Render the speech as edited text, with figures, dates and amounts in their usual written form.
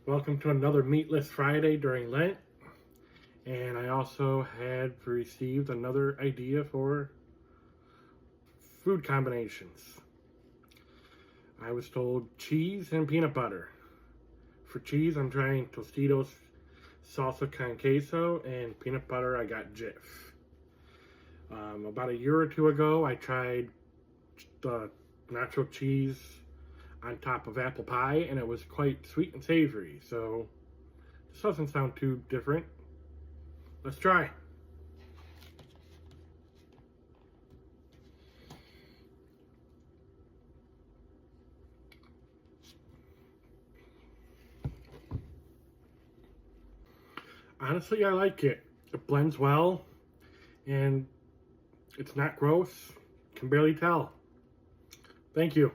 Welcome to another Meatless Friday during Lent. And I also had received another idea for food combinations. I was told cheese and peanut butter. For cheese, I'm trying Tostitos salsa con queso, and peanut butter, I got Jif. About a year or two ago, I tried the nacho cheese on top of apple pie, and it was quite sweet and savory. So this doesn't sound too different. Let's try. Honestly, I like it. It blends well, and it's not gross. Can barely tell. Thank you.